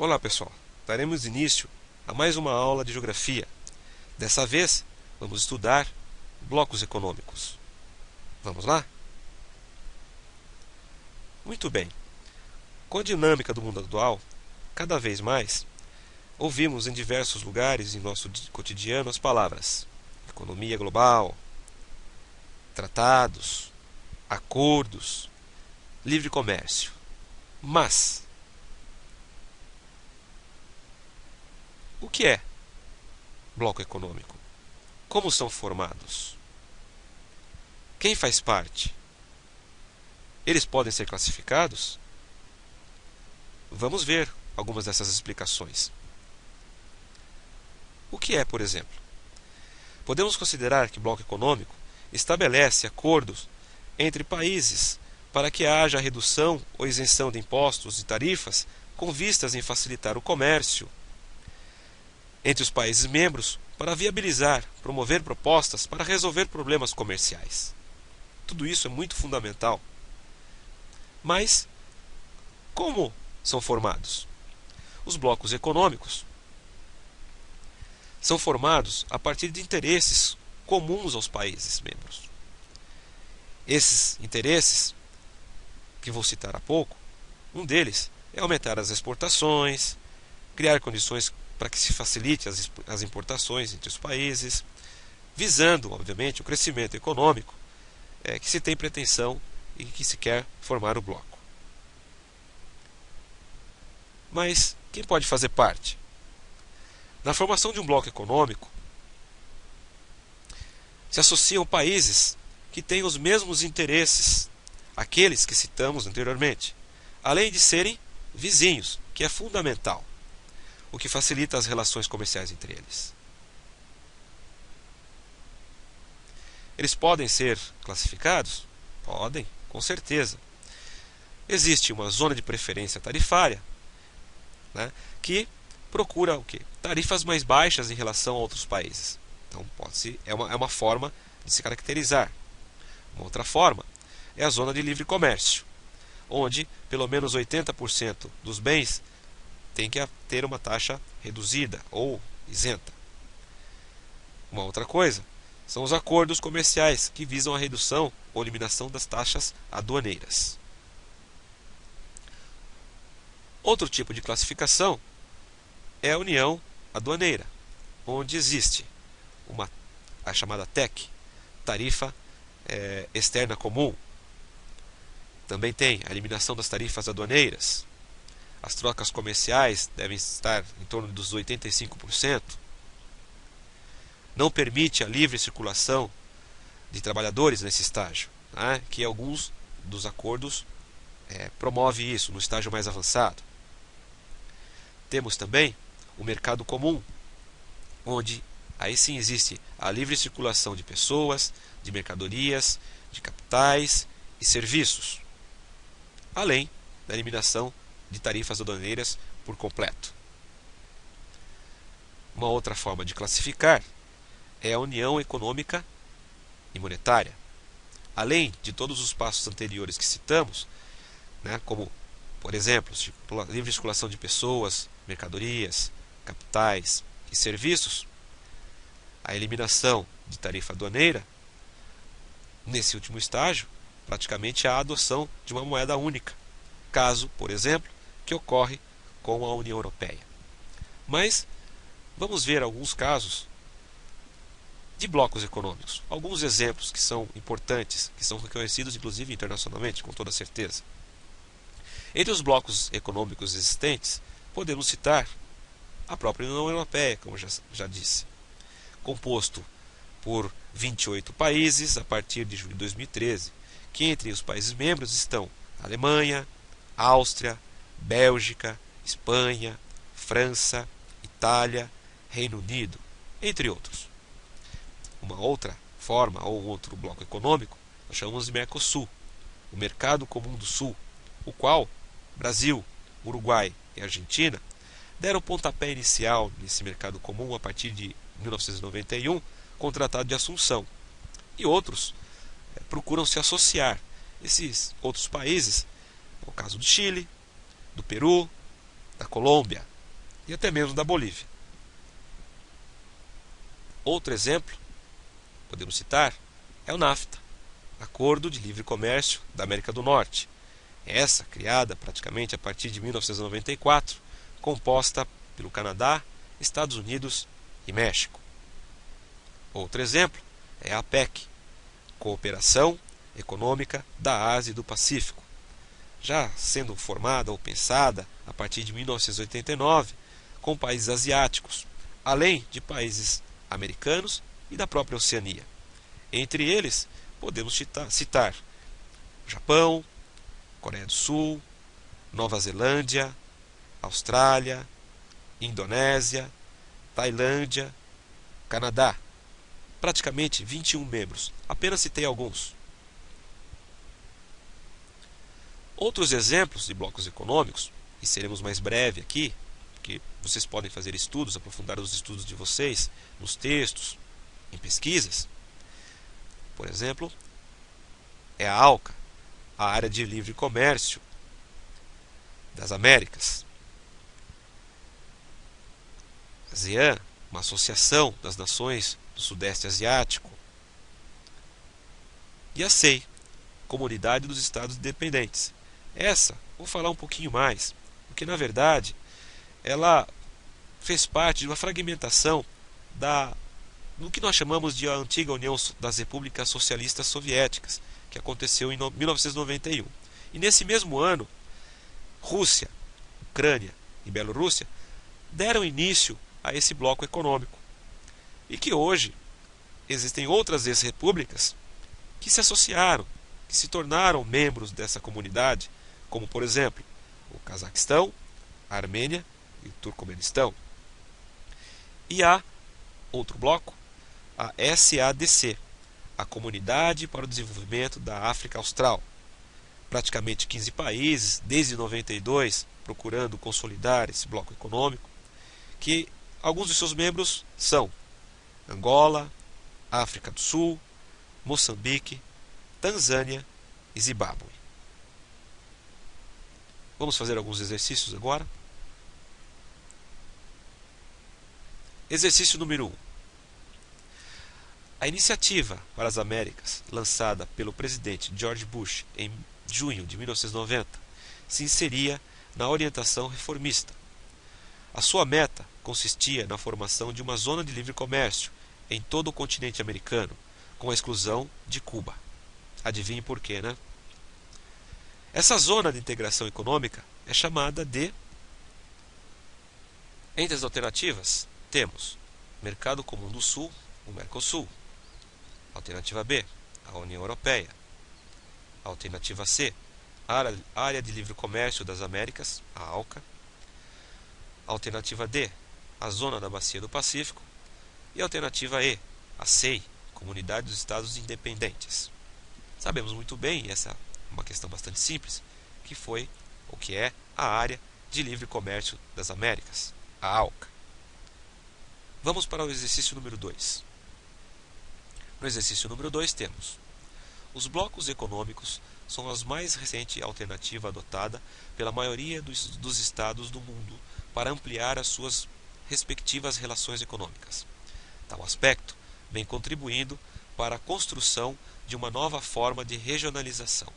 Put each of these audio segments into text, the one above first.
Olá pessoal, daremos início a mais uma aula de Geografia. Dessa vez, vamos estudar blocos econômicos. Vamos lá? Muito bem. Com a dinâmica do mundo atual, cada vez mais, ouvimos em diversos lugares em nosso cotidiano as palavras economia global, tratados, acordos, livre comércio. Mas o que é bloco econômico? Como são formados? Quem faz parte? Eles podem ser classificados? Vamos ver algumas dessas explicações. O que é, por exemplo? Podemos considerar que bloco econômico estabelece acordos entre países para que haja redução ou isenção de impostos e tarifas com vistas em facilitar o comércio entre os países membros para viabilizar, promover propostas para resolver problemas comerciais. Tudo isso é muito fundamental. Mas, como são formados? Os blocos econômicos são formados a partir de interesses comuns aos países membros. Esses interesses, que vou citar há pouco, um deles é aumentar as exportações, criar condições para que se facilite as importações entre os países, visando, obviamente, o crescimento econômico que se tem pretensão e que se quer formar o bloco. Mas quem pode fazer parte? Na formação de um bloco econômico, se associam países que têm os mesmos interesses, aqueles que citamos anteriormente, além de serem vizinhos, que é fundamental, o que facilita as relações comerciais entre eles. Eles podem ser classificados? Podem, com certeza. Existe uma zona de preferência tarifária, que procura o quê? Tarifas mais baixas em relação a outros países. Então, é uma forma de se caracterizar. Uma outra forma é a zona de livre comércio, onde pelo menos 80% dos bens tem que ter uma taxa reduzida ou isenta. Uma outra coisa são os acordos comerciais que visam a redução ou eliminação das taxas aduaneiras. Outro tipo de classificação é a união aduaneira, onde existe a chamada TEC, tarifa externa comum. Também tem a eliminação das tarifas aduaneiras. As trocas comerciais devem estar em torno dos 85%. Não permite a livre circulação de trabalhadores nesse estágio, que alguns dos acordos promove isso no estágio mais avançado. Temos também o mercado comum, onde aí sim existe a livre circulação de pessoas, de mercadorias, de capitais e serviços, além da eliminação de tarifas aduaneiras por completo. Uma outra forma de classificar é a união econômica e monetária. Além de todos os passos anteriores que citamos, como, por exemplo, livre circulação de pessoas, mercadorias, capitais e serviços, a eliminação de tarifa aduaneira, nesse último estágio, praticamente a adoção de uma moeda única, caso, por exemplo, que ocorre com a União Europeia. Mas vamos ver alguns casos de blocos econômicos, alguns exemplos que são importantes, que são reconhecidos inclusive internacionalmente, com toda certeza. Entre os blocos econômicos existentes, podemos citar a própria União Europeia, como já disse, composto por 28 países a partir de julho de 2013, que entre os países membros estão Alemanha, Áustria, Bélgica, Espanha, França, Itália, Reino Unido, entre outros. Uma outra forma ou outro bloco econômico nós chamamos de Mercosul, o Mercado Comum do Sul, o qual Brasil, Uruguai e Argentina deram pontapé inicial nesse mercado comum a partir de 1991 com o Tratado de Assunção. E outros procuram se associar. Esses outros países, no caso do Chile, do Peru, da Colômbia, e até mesmo da Bolívia. Outro exemplo, podemos citar, é o NAFTA, Acordo de Livre Comércio da América do Norte. Essa criada praticamente a partir de 1994, composta pelo Canadá, Estados Unidos e México. Outro exemplo é a APEC, Cooperação Econômica da Ásia e do Pacífico, já sendo formada ou pensada a partir de 1989 com países asiáticos, além de países americanos e da própria Oceania. Entre eles, podemos citar Japão, Coreia do Sul, Nova Zelândia, Austrália, Indonésia, Tailândia, Canadá. Praticamente 21 membros. Apenas citei alguns. Outros exemplos de blocos econômicos, e seremos mais breve aqui, porque vocês podem fazer estudos, aprofundar os estudos de vocês nos textos, em pesquisas. Por exemplo, é a ALCA, a Área de Livre Comércio das Américas. A ASEAN, uma associação das nações do Sudeste Asiático. E a CEI, Comunidade dos Estados Independentes. Essa, vou falar um pouquinho mais, porque na verdade ela fez parte de uma fragmentação do que nós chamamos de a antiga União das Repúblicas Socialistas Soviéticas, que aconteceu em 1991. E nesse mesmo ano, Rússia, Ucrânia e Bielorrússia deram início a esse bloco econômico. E que hoje existem outras ex-repúblicas que se associaram, que se tornaram membros dessa comunidade, como por exemplo o Cazaquistão, a Armênia e o Turcomenistão. E há outro bloco, a SADC, a Comunidade para o Desenvolvimento da África Austral. Praticamente 15 países, desde 92, procurando consolidar esse bloco econômico, que alguns de seus membros são Angola, África do Sul, Moçambique, Tanzânia e Zimbábue. Vamos fazer alguns exercícios agora. Exercício número 1. A iniciativa para as Américas, lançada pelo presidente George Bush em junho de 1990, se inseria na orientação reformista. A sua meta consistia na formação de uma zona de livre comércio em todo o continente americano, com a exclusão de Cuba. Adivinhe por quê, né? Essa zona de integração econômica é chamada de... Entre as alternativas, temos Mercado Comum do Sul, o Mercosul. Alternativa B, a União Europeia. Alternativa C, Área de Livre Comércio das Américas, a ALCA. Alternativa D, a Zona da Bacia do Pacífico. E alternativa E, a CEI, Comunidade dos Estados Independentes. Sabemos muito bem, essa é uma questão bastante simples, que foi o que é a Área de Livre Comércio das Américas, a ALCA. Vamos para o exercício número 2. No exercício número 2 temos: os blocos econômicos são a mais recente alternativa adotada pela maioria dos estados do mundo para ampliar as suas respectivas relações econômicas. Tal aspecto vem contribuindo para a construção de uma nova forma de regionalização.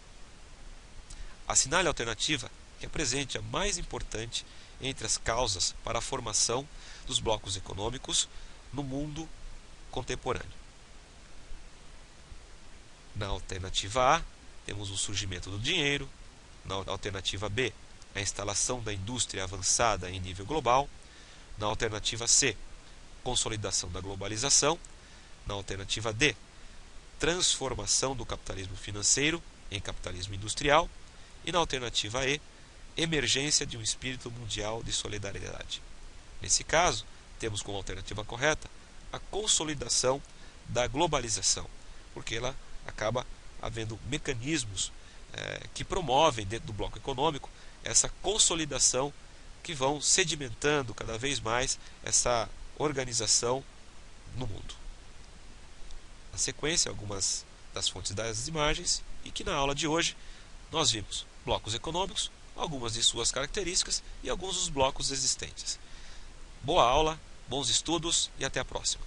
Assinale a alternativa que apresente a mais importante entre as causas para a formação dos blocos econômicos no mundo contemporâneo. Na alternativa A, temos o surgimento do dinheiro. Na alternativa B, a instalação da indústria avançada em nível global. Na alternativa C, consolidação da globalização. Na alternativa D, transformação do capitalismo financeiro em capitalismo industrial. E na alternativa E, emergência de um espírito mundial de solidariedade. Nesse caso, temos como alternativa correta a consolidação da globalização, porque ela acaba havendo mecanismos que promovem dentro do bloco econômico essa consolidação, que vão sedimentando cada vez mais essa organização no mundo. Na sequência, algumas das fontes das imagens, e que na aula de hoje nós vimos blocos econômicos, algumas de suas características e alguns dos blocos existentes. Boa aula, bons estudos e até a próxima.